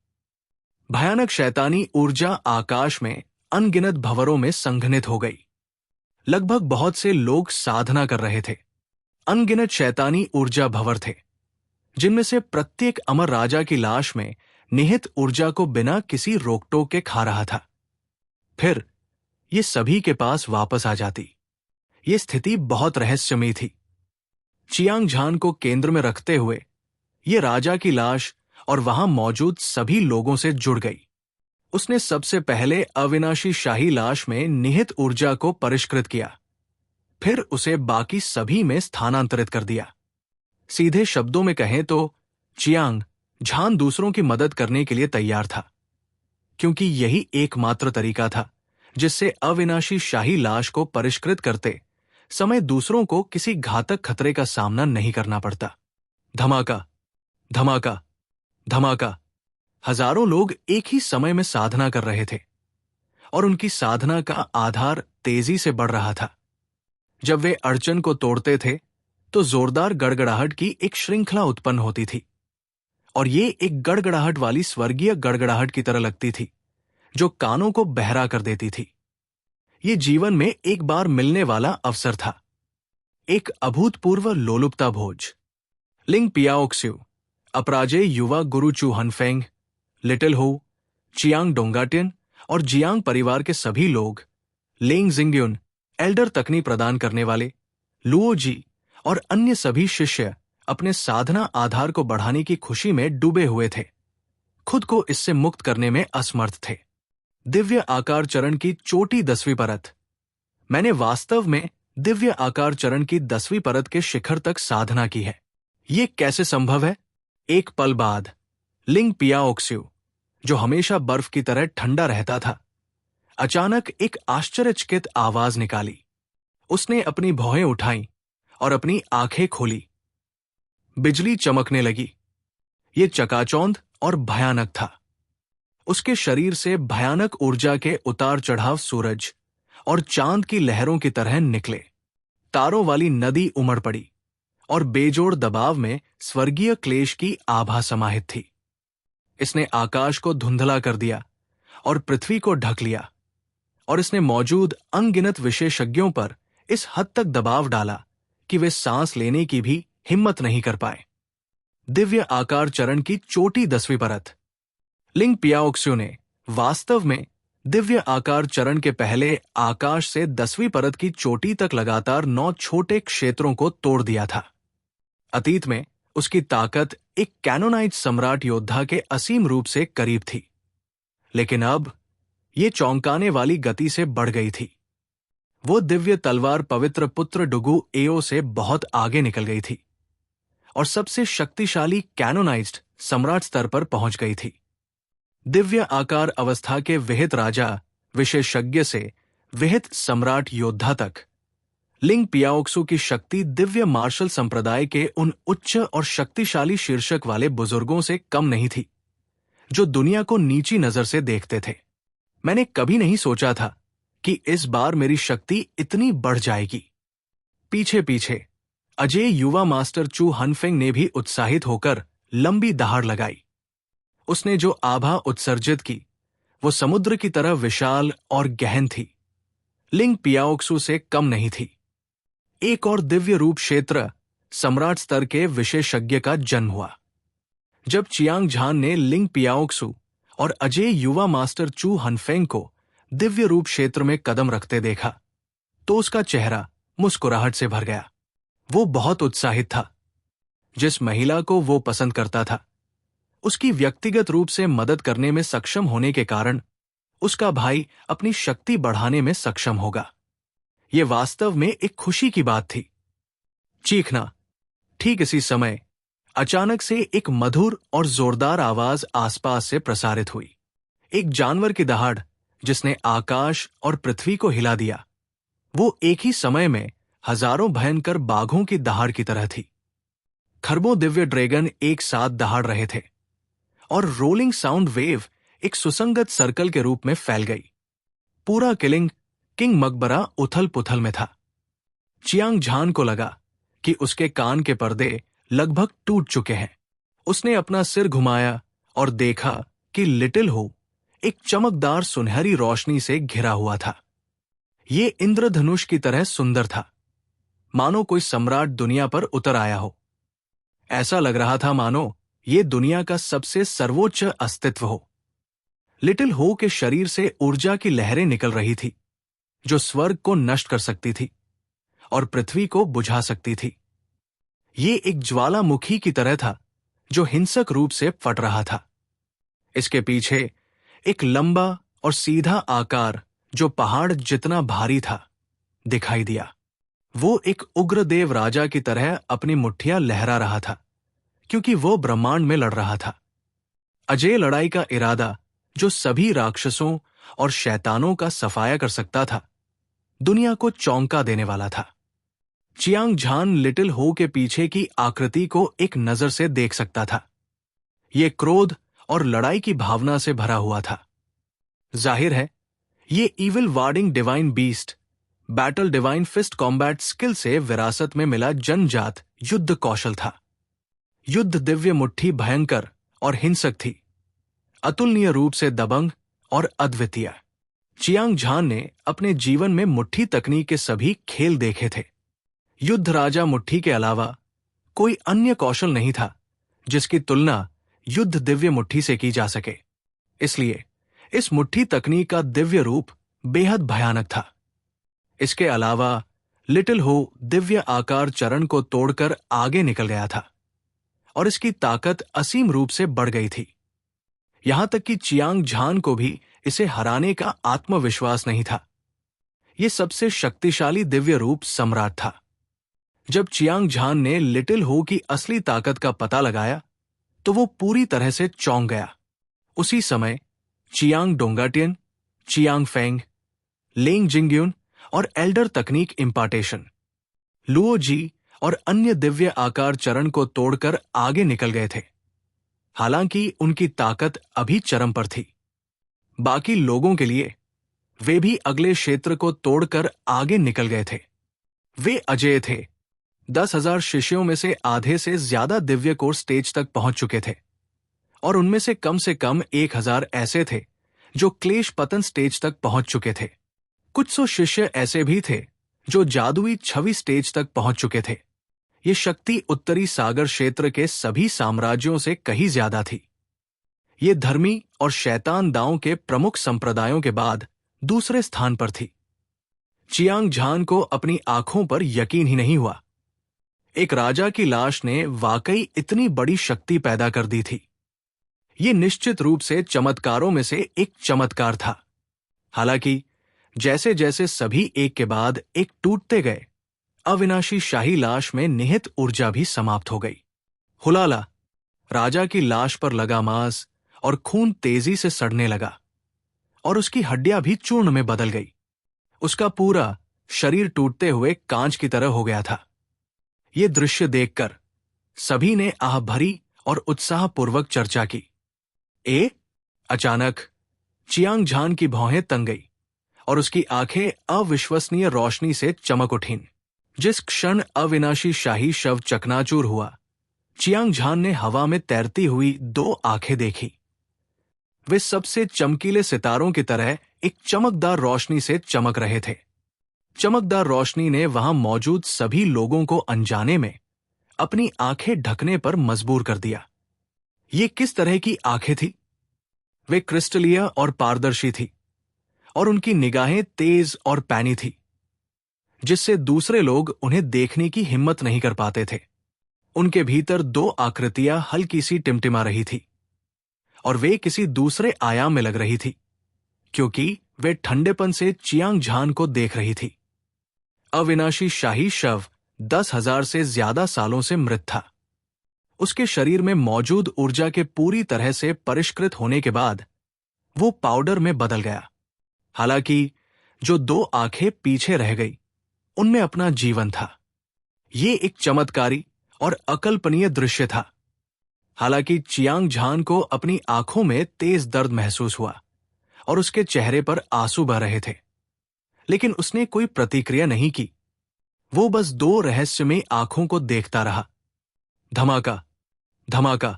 Speaker 1: भयानक शैतानी ऊर्जा आकाश में अनगिनत भंवरों में संघनित हो गई। लगभग बहुत से लोग साधना कर रहे थे। अनगिनत शैतानी ऊर्जा भंवर थे, जिनमें से प्रत्येक अमर राजा की लाश में निहित ऊर्जा को बिना किसी रोक-टोक के खा रहा था। फिर ये सभी के पास वापस आ जाती। ये स्थिति बहुत रहस्यमयी थी। चियांग झान को केंद्र में रखते हुए ये राजा की लाश और वहां मौजूद सभी लोगों से जुड़ गई। उसने सबसे पहले अविनाशी शाही लाश में निहित ऊर्जा को परिष्कृत किया, फिर उसे बाकी सभी में स्थानांतरित कर दिया। सीधे शब्दों में कहें तो चियांग झान दूसरों की मदद करने के लिए तैयार था, क्योंकि यही एकमात्र तरीका था जिससे अविनाशी शाही लाश को परिष्कृत करते समय दूसरों को किसी घातक खतरे का सामना नहीं करना पड़ता। धमाका, धमाका, धमाका। हजारों लोग एक ही समय में साधना कर रहे थे और उनकी साधना का आधार तेजी से बढ़ रहा था। जब वे अड़चन को तोड़ते थे तो जोरदार गड़गड़ाहट की एक श्रृंखला उत्पन्न होती थी, और ये एक गड़गड़ाहट वाली स्वर्गीय गड़गड़ाहट की तरह लगती थी जो कानों को बहरा कर देती थी। ये जीवन में एक बार मिलने वाला अवसर था, एक अभूतपूर्व लोलुपता भोज। लिंग पियाओक्स्यू, अपराजेय युवा गुरु चू हनफेंग, लिटिल हो, चियांग डोंगाटियन और जियांग परिवार के सभी लोग, लेंग जिंग्युन, एल्डर तकनी प्रदान करने वाले, लुओ जी और अन्य सभी शिष्य अपने साधना आधार को बढ़ाने की खुशी में डूबे हुए थे, खुद को इससे मुक्त करने में असमर्थ थे। दिव्य आकार चरण की चोटी 10वीं परत। मैंने वास्तव में दिव्य आकार चरण की 10वीं परत के शिखर तक साधना की है। ये कैसे संभव है? एक पल बाद लिंग पियाओक्स्यू, जो हमेशा बर्फ की तरह ठंडा रहता था, अचानक एक आश्चर्यचकित आवाज निकाली। उसने अपनी भौहें उठाईं और अपनी आंखें खोली। बिजली चमकने लगी। ये चकाचौंध और भयानक था। उसके शरीर से भयानक ऊर्जा के उतार चढ़ाव सूरज और चांद की लहरों की तरह निकले। तारों वाली नदी उमड़ पड़ी और बेजोड़ दबाव में स्वर्गीय क्लेश की आभा समाहित थी। इसने आकाश को धुंधला कर दिया और पृथ्वी को ढक लिया, और इसने मौजूद अनगिनत विशेषज्ञों पर इस हद तक दबाव डाला कि वे सांस लेने की भी हिम्मत नहीं कर पाए। दिव्य आकार चरण की चोटी 10वीं परत। लिंग पियाओक्स्यू ने वास्तव में दिव्य आकार चरण के पहले आकाश से 10वीं परत की चोटी तक लगातार 9 छोटे क्षेत्रों को तोड़ दिया था। अतीत में उसकी ताकत एक कैनोनाइज सम्राट योद्धा के असीम रूप से करीब थी, लेकिन अब ये चौंकाने वाली गति से बढ़ गई थी। वो दिव्य तलवार पवित्र पुत्र डुगु एओ से बहुत आगे निकल गई थी और सबसे शक्तिशाली कैनोनाइज्ड सम्राट स्तर पर पहुंच गई थी। दिव्य आकार अवस्था के विहित राजा विशेषज्ञ से विहित सम्राट योद्धा तक, लिंग पियाओक्सू की शक्ति दिव्य मार्शल संप्रदाय के उन उच्च और शक्तिशाली शीर्षक वाले बुजुर्गों से कम नहीं थी जो दुनिया को नीची नजर से देखते थे। मैंने कभी नहीं सोचा था कि इस बार मेरी शक्ति इतनी बढ़ जाएगी। पीछे पीछे अजय युवा मास्टर चू हनफेंग ने भी उत्साहित होकर लंबी दहाड़ लगाई। उसने जो आभा उत्सर्जित की वो समुद्र की तरह विशाल और गहन थी, लिंग पियाओक्सू से कम नहीं थी। एक और दिव्य रूप क्षेत्र सम्राट स्तर के विशेषज्ञ का जन्म हुआ। जब चियांग झान ने लिंग पियाओक्सू और अजय युवा मास्टर चू हनफेंग को दिव्य रूप क्षेत्र में कदम रखते देखा तो उसका चेहरा मुस्कुराहट से भर गया। वो बहुत उत्साहित था। जिस महिला को वो पसंद करता था, उसकी व्यक्तिगत रूप से मदद करने में सक्षम होने के कारण उसका भाई अपनी शक्ति बढ़ाने में सक्षम होगा। यह वास्तव में एक खुशी की बात थी। चीखना। ठीक इसी समय अचानक से एक मधुर और जोरदार आवाज आसपास से प्रसारित हुई। एक जानवर की दहाड़ जिसने आकाश और पृथ्वी को हिला दिया। वो एक ही समय में हजारों भयंकर बाघों की दहाड़ की तरह थी। खरबों दिव्य ड्रैगन एक साथ दहाड़ रहे थे और रोलिंग साउंड वेव एक सुसंगत सर्कल के रूप में फैल गई। पूरा किंग मकबरा उथल पुथल में था। चियांग झान को लगा कि उसके कान के पर्दे लगभग टूट चुके हैं। उसने अपना सिर घुमाया और देखा कि लिटिल हो एक चमकदार सुनहरी रोशनी से घिरा हुआ था। ये इंद्रधनुष की तरह सुंदर था, मानो कोई सम्राट दुनिया पर उतर आया हो। ऐसा लग रहा था मानो ये दुनिया का सबसे सर्वोच्च अस्तित्व हो। लिटिल हो के शरीर से ऊर्जा की लहरें निकल रही थी जो स्वर्ग को नष्ट कर सकती थी और पृथ्वी को बुझा सकती थी। ये एक ज्वालामुखी की तरह था जो हिंसक रूप से फट रहा था। इसके पीछे एक लंबा और सीधा आकार जो पहाड़ जितना भारी था दिखाई दिया। वो एक उग्रदेव राजा की तरह अपनी मुट्ठियां लहरा रहा था, क्योंकि वो ब्रह्मांड में लड़ रहा था। अजेय लड़ाई का इरादा, जो सभी राक्षसों और शैतानों का सफाया कर सकता था, दुनिया को चौंका देने वाला था। चियांग झान लिटिल हो के पीछे की आकृति को एक नजर से देख सकता था। ये क्रोध और लड़ाई की भावना से भरा हुआ था। जाहिर है, ये evil warding divine beast, battle divine fist combat skill से विरासत में मिला जनजात युद्ध कौशल था। युद्ध दिव्य मुट्ठी भयंकर और हिंसक थी, अतुलनीय रूप से दबंग और अद्वितीय। चियांग झान ने अपने जीवन में मुट्ठी तकनीक के सभी खेल देखे थे। युद्ध राजा मुट्ठी के अलावा कोई अन्य कौशल नहीं था जिसकी तुलना युद्ध दिव्य मुट्ठी से की जा सके। इसलिए इस मुट्ठी तकनीक का दिव्य रूप बेहद भयानक था। इसके अलावा लिटिल हो दिव्य आकार चरण को तोड़कर आगे निकल गया था और इसकी ताकत असीम रूप से बढ़ गई थी। यहां तक कि चियांग झान को भी इसे हराने का आत्मविश्वास नहीं था। यह सबसे शक्तिशाली दिव्य रूप सम्राट था। जब चियांग झान ने लिटिल हो की असली ताकत का पता लगाया तो वो पूरी तरह से चौंक गया। उसी समय चियांग डोंगाटियन, चियांग फेंग, लेंग जिंग्युन और एल्डर तकनीक इम्पार्टेशन, लुओ जी और अन्य दिव्य आकार चरण को तोड़कर आगे निकल गए थे। हालांकि उनकी ताकत अभी चरम पर थी। बाकी लोगों के लिए वे भी अगले क्षेत्र को तोड़कर आगे निकल गए थे। वे अजेय थे। 10,000 शिष्यों में से आधे से ज्यादा दिव्य कोर स्टेज तक पहुंच चुके थे और उनमें से कम 1,000 ऐसे थे जो क्लेश पतन स्टेज तक पहुंच चुके थे। कुछ सौ शिष्य ऐसे भी थे जो जादुई छवि स्टेज तक पहुंच चुके थे। ये शक्ति उत्तरी सागर क्षेत्र के सभी साम्राज्यों से कहीं ज्यादा थी। ये धर्मी और शैतान दाओं के प्रमुख संप्रदायों के बाद दूसरे स्थान पर थी। चियांग झान को अपनी आंखों पर यकीन ही नहीं हुआ। एक राजा की लाश ने वाकई इतनी बड़ी शक्ति पैदा कर दी थी। ये निश्चित रूप से चमत्कारों में से एक चमत्कार था। हालांकि जैसे जैसे सभी एक के बाद एक टूटते गए, अविनाशी शाही लाश में निहित ऊर्जा भी समाप्त हो गई। हुलाला, राजा की लाश पर लगा मांस और खून तेजी से सड़ने लगा और उसकी हड्डियां भी चूर्ण में बदल गई। उसका पूरा शरीर टूटते हुए कांच की तरह हो गया था। ये दृश्य देखकर सभी ने आह भरी और उत्साहपूर्वक चर्चा की। अचानक चियांग झान की भौहें तंग गई और उसकी आंखें अविश्वसनीय रोशनी से चमक उठीं। जिस क्षण अविनाशी शाही शव चकनाचूर हुआ, चियांग झान ने हवा में तैरती हुई 2 आंखें देखी। वे सबसे चमकीले सितारों की तरह एक चमकदार रोशनी से चमक रहे थे। चमकदार रोशनी ने वहां मौजूद सभी लोगों को अनजाने में अपनी आंखें ढकने पर मजबूर कर दिया। ये किस तरह की आंखें थी? वे क्रिस्टलीय और पारदर्शी थी और उनकी निगाहें तेज और पैनी थी, जिससे दूसरे लोग उन्हें देखने की हिम्मत नहीं कर पाते थे। उनके भीतर 2 आकृतियां हल्की सी टिमटिमा रही थी और वे किसी दूसरे आयाम में लग रही थी, क्योंकि वे ठंडेपन से चियांग झान को देख रही थी। अविनाशी शाही शव 10,000 से ज्यादा सालों से मृत था। उसके शरीर में मौजूद ऊर्जा के पूरी तरह से परिष्कृत होने के बाद वो पाउडर में बदल गया। हालांकि जो 2 आंखें पीछे रह गई, उनमें अपना जीवन था। ये एक चमत्कारी और अकल्पनीय दृश्य था। हालांकि चियांग झान को अपनी आंखों में तेज दर्द महसूस हुआ और उसके चेहरे पर आंसू बह रहे थे, लेकिन उसने कोई प्रतिक्रिया नहीं की। वो बस 2 रहस्यमयी आंखों को देखता रहा। धमाका, धमाका।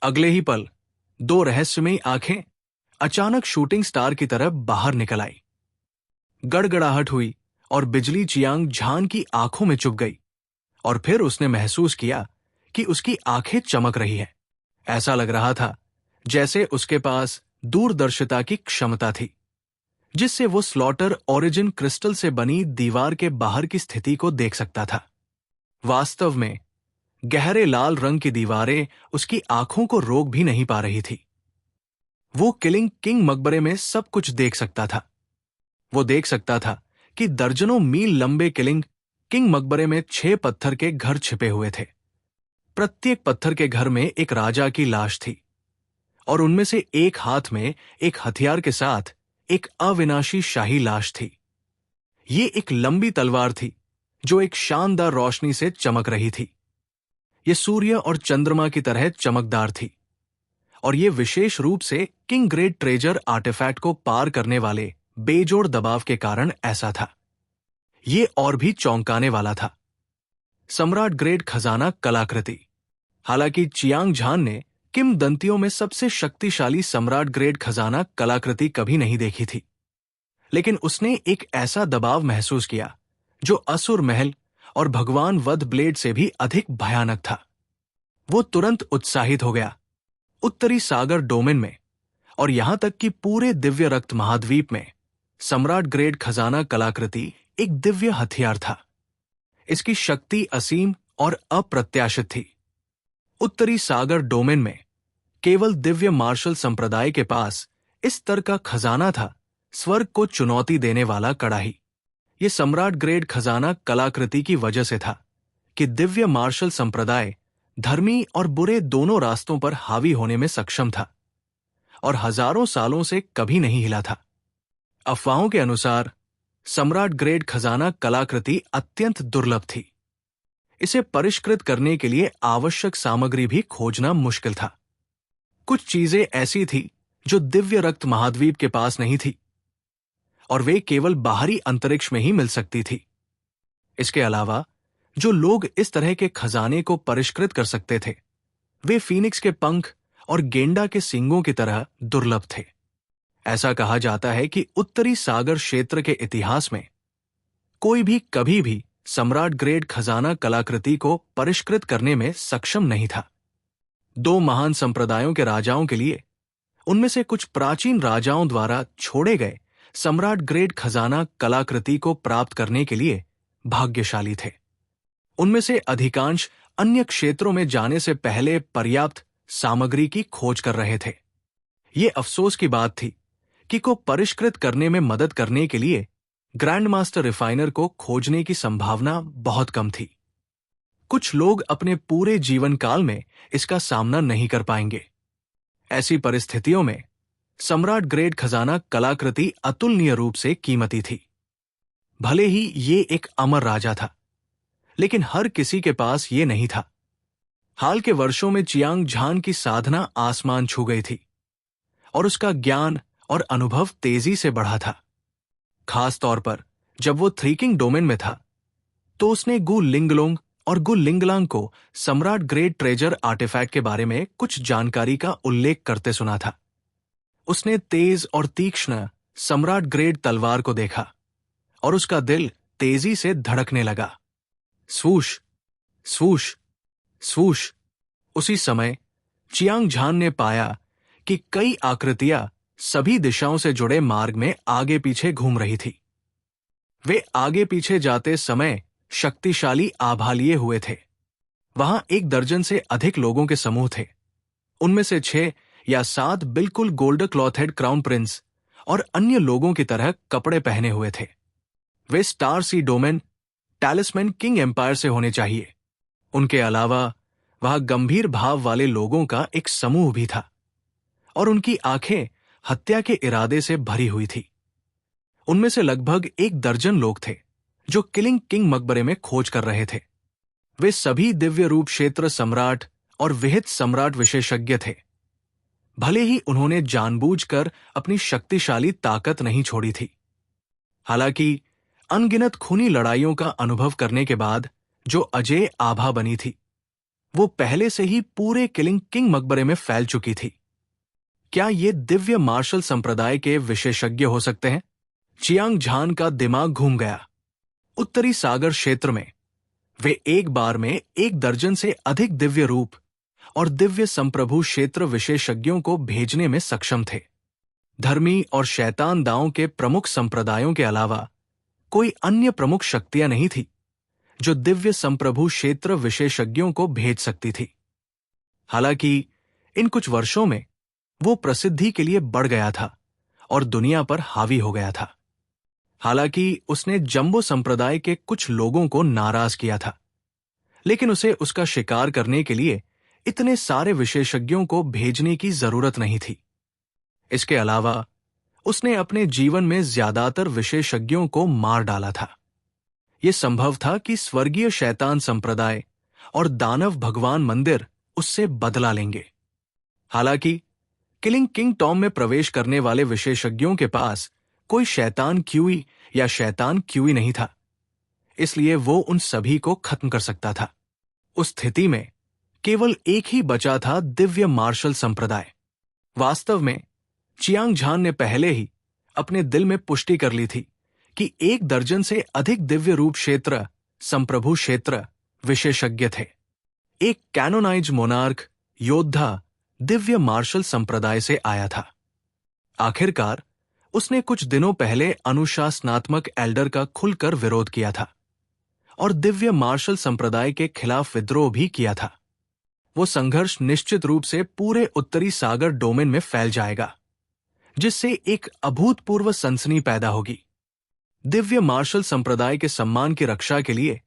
Speaker 1: अगले ही पल 2 रहस्यमयी आंखें अचानक शूटिंग स्टार की तरह बाहर निकल आई। गड़गड़ाहट हुई और बिजली चियांग झान की आंखों में चुभ गई और फिर उसने महसूस किया कि उसकी आंखें चमक रही हैं। ऐसा लग रहा था जैसे उसके पास दूरदर्शिता की क्षमता थी, जिससे वो स्लॉटर ओरिजिन क्रिस्टल से बनी दीवार के बाहर की स्थिति को देख सकता था। वास्तव में गहरे लाल रंग की दीवारें उसकी आंखों को रोक भी नहीं पा रही थी। वो किलिंग किंग मकबरे में सब कुछ देख सकता था। वो देख सकता था कि दर्जनों मील लंबे किलिंग किंग मकबरे में 6 पत्थर के घर छिपे हुए थे। प्रत्येक पत्थर के घर में एक राजा की लाश थी और उनमें से एक हाथ में एक हथियार के साथ एक अविनाशी शाही लाश थी। ये एक लंबी तलवार थी जो एक शानदार रोशनी से चमक रही थी। ये सूर्य और चंद्रमा की तरह चमकदार थी और ये विशेष रूप से किंग ग्रेट ट्रेजर आर्टिफैक्ट को पार करने वाले बेजोड़ दबाव के कारण ऐसा था। ये और भी चौंकाने वाला था। सम्राट ग्रेट खजाना कलाकृति। हालांकि चियांग झान ने किंवदंतियों में सबसे शक्तिशाली सम्राट ग्रेट खजाना कलाकृति कभी नहीं देखी थी, लेकिन उसने एक ऐसा दबाव महसूस किया जो असुर महल और भगवान वध ब्लेड से भी अधिक भयानक था। वो तुरंत उत्साहित हो गया। उत्तरी सागर डोमेन में और यहां तक कि पूरे दिव्य रक्त महाद्वीप में सम्राट ग्रेट खजाना कलाकृति एक दिव्य हथियार था। इसकी शक्ति असीम और अप्रत्याशित थी। उत्तरी सागर डोमेन में केवल दिव्य मार्शल संप्रदाय के पास इस स्तर का खजाना था, स्वर्ग को चुनौती देने वाला कड़ाही। यह सम्राट ग्रेट खजाना कलाकृति की वजह से था कि दिव्य मार्शल संप्रदाय धर्मी और बुरे दोनों रास्तों पर हावी होने में सक्षम था और हजारों सालों से कभी नहीं हिला था। अफवाहों के अनुसार सम्राट ग्रेट खजाना कलाकृति अत्यंत दुर्लभ थी। इसे परिष्कृत करने के लिए आवश्यक सामग्री भी खोजना मुश्किल था। कुछ चीजें ऐसी थी जो दिव्य रक्त महाद्वीप के पास नहीं थी और वे केवल बाहरी अंतरिक्ष में ही मिल सकती थी। इसके अलावा जो लोग इस तरह के खजाने को परिष्कृत कर सकते थे, वे फीनिक्स के पंख और गेंडा के सींगों की तरह दुर्लभ थे। ऐसा कहा जाता है कि उत्तरी सागर क्षेत्र के इतिहास में कोई भी कभी भी सम्राट ग्रेट खजाना कलाकृति को परिष्कृत करने में सक्षम नहीं था। 2 महान संप्रदायों के राजाओं के लिए उनमें से कुछ प्राचीन राजाओं द्वारा छोड़े गए सम्राट ग्रेट खजाना कलाकृति को प्राप्त करने के लिए भाग्यशाली थे। उनमें से अधिकांश अन्य क्षेत्रों में जाने से पहले पर्याप्त सामग्री की खोज कर रहे थे। ये अफसोस की बात थी कि को परिष्कृत करने में मदद करने के लिए ग्रैंड मास्टर रिफाइनर को खोजने की संभावना बहुत कम थी। कुछ लोग अपने पूरे जीवन काल में इसका सामना नहीं कर पाएंगे। ऐसी परिस्थितियों में सम्राट ग्रेट खजाना कलाकृति अतुलनीय रूप से कीमती थी। भले ही ये एक अमर राजा था, लेकिन हर किसी के पास ये नहीं था। हाल के वर्षों में चियांग झान की साधना आसमान छू गई थी और उसका ज्ञान और अनुभव तेजी से बढ़ा था। खास तौर पर जब वो थ्री किंग डोमेन में था, तो उसने गु लिंगलोंग और गु लिंगलांग को सम्राट ग्रेट ट्रेजर आर्टिफैक्ट के बारे में कुछ जानकारी का उल्लेख करते सुना था। उसने तेज और तीक्ष्ण सम्राट ग्रेट तलवार को देखा और उसका दिल तेजी से धड़कने लगा। स्वूश स्वूश स्वूश। उसी समय चियांग झान ने पाया कि कई आकृतियां सभी दिशाओं से जुड़े मार्ग में आगे पीछे घूम रही थी। वे आगे पीछे जाते समय शक्तिशाली आभा लिए हुए थे। वहां 1 दर्जन से अधिक लोगों के समूह थे। उनमें से 6 या 7 बिल्कुल गोल्डन क्लॉथेड क्राउन प्रिंस और अन्य लोगों की तरह कपड़े पहने हुए थे। वे star c domain टैलिस्मैन king empire से होने चाहिए। उनके अलावा वहां गंभीर भाव वाले लोगों का एक समूह भी था और उनकी आंखें हत्या के इरादे से भरी हुई थी। उनमें से लगभग 1 दर्जन लोग थे जो किलिंग किंग मकबरे में खोज कर रहे थे। वे सभी दिव्य रूप क्षेत्र सम्राट और विहित सम्राट विशेषज्ञ थे। भले ही उन्होंने जानबूझकर अपनी शक्तिशाली ताकत नहीं छोड़ी थी। हालांकि अनगिनत खूनी लड़ाइयों का अनुभव करने के बाद जो अजेय आभा बनी थी, वो पहले से ही पूरे किलिंग किंग मकबरे में फैल चुकी थी। क्या ये दिव्य मार्शल संप्रदाय के विशेषज्ञ हो सकते हैं? चियांग झान का दिमाग घूम गया। उत्तरी सागर क्षेत्र में वे एक बार में 1 दर्जन से अधिक दिव्य रूप और दिव्य संप्रभु क्षेत्र विशेषज्ञों को भेजने में सक्षम थे। धर्मी और शैतान दाओं के प्रमुख संप्रदायों के अलावा कोई अन्य प्रमुख शक्तियां नहीं थी जो दिव्य संप्रभु क्षेत्र विशेषज्ञों को भेज सकती थी। हालांकि इन कुछ वर्षों में वो प्रसिद्धि के लिए बढ़ गया था और दुनिया पर हावी हो गया था। हालांकि उसने जंबो संप्रदाय के कुछ लोगों को नाराज किया था, लेकिन उसे उसका शिकार करने के लिए इतने सारे विशेषज्ञों को भेजने की जरूरत नहीं थी। इसके अलावा उसने अपने जीवन में ज्यादातर विशेषज्ञों को मार डाला था। यह संभव था कि स्वर्गीय शैतान संप्रदाय और दानव भगवान मंदिर उससे बदला लेंगे। हालांकि किलिंग किंग टॉम में प्रवेश करने वाले विशेषज्ञों के पास कोई शैतान क्यूई या शैतान क्यूई नहीं था, इसलिए वो उन सभी को खत्म कर सकता था। उस स्थिति में केवल एक ही बचा था दिव्य मार्शल संप्रदाय। वास्तव में चियांग झान ने पहले ही अपने दिल में पुष्टि कर ली थी कि 1 दर्जन से अधिक दिव्य रूप क्षेत्र, संप्रभु क्षेत्र विशेषज्ञ थे। एक कैनोनाइज मोनार्क योद्धा दिव्य मार्शल संप्रदाय से आया था। आखिरकार उसने कुछ दिनों पहले अनुशासनात्मक एल्डर का खुलकर विरोध किया था और दिव्य मार्शल संप्रदाय के खिलाफ विद्रोह भी किया था। वो संघर्ष निश्चित रूप से पूरे उत्तरी सागर डोमेन में फैल जाएगा, जिससे एक अभूतपूर्व सनसनी पैदा होगी। दिव्य मार्शल संप्रदाय के सम्मान की रक्षा के लिए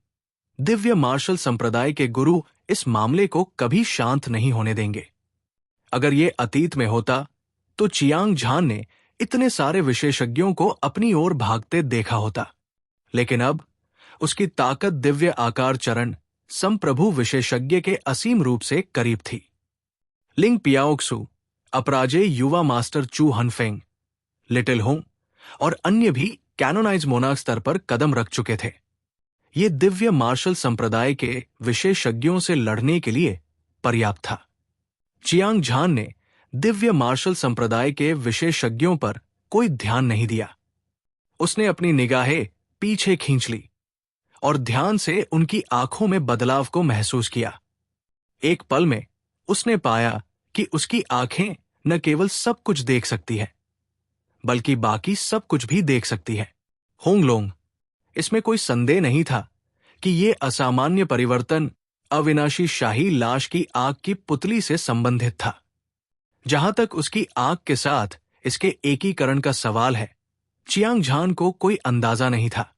Speaker 1: दिव्य मार्शल संप्रदाय के गुरु इस मामले को कभी शांत नहीं होने देंगे। अगर ये अतीत में होता तो चियांग झान ने इतने सारे विशेषज्ञों को अपनी ओर भागते देखा होता, लेकिन अब उसकी ताकत दिव्य आकार चरण संप्रभु विशेषज्ञ के असीम रूप से करीब थी। लिंग पियाओक्सु, अपराजेय युवा मास्टर चू हनफेंग, लिटिल होंग और अन्य भी कैनोनाइज मोनार्क स्तर पर कदम रख चुके थे। ये दिव्य मार्शल संप्रदाय के विशेषज्ञों से लड़ने के लिए पर्याप्त था। चियांग झान ने दिव्य मार्शल संप्रदाय के विशेषज्ञों पर कोई ध्यान नहीं दिया। उसने अपनी निगाहें पीछे खींच ली और ध्यान से उनकी आंखों में बदलाव को महसूस किया। एक पल में उसने पाया कि उसकी आंखें न केवल सब कुछ देख सकती है, बल्कि बाकी सब कुछ भी देख सकती है। होंगलोंग, इसमें कोई संदेह नहीं था कि ये असामान्य परिवर्तन अविनाशी शाही लाश की आग की पुतली से संबंधित था। जहां तक उसकी आग के साथ इसके एकीकरण का सवाल है, चियांग झान को कोई अंदाजा नहीं था।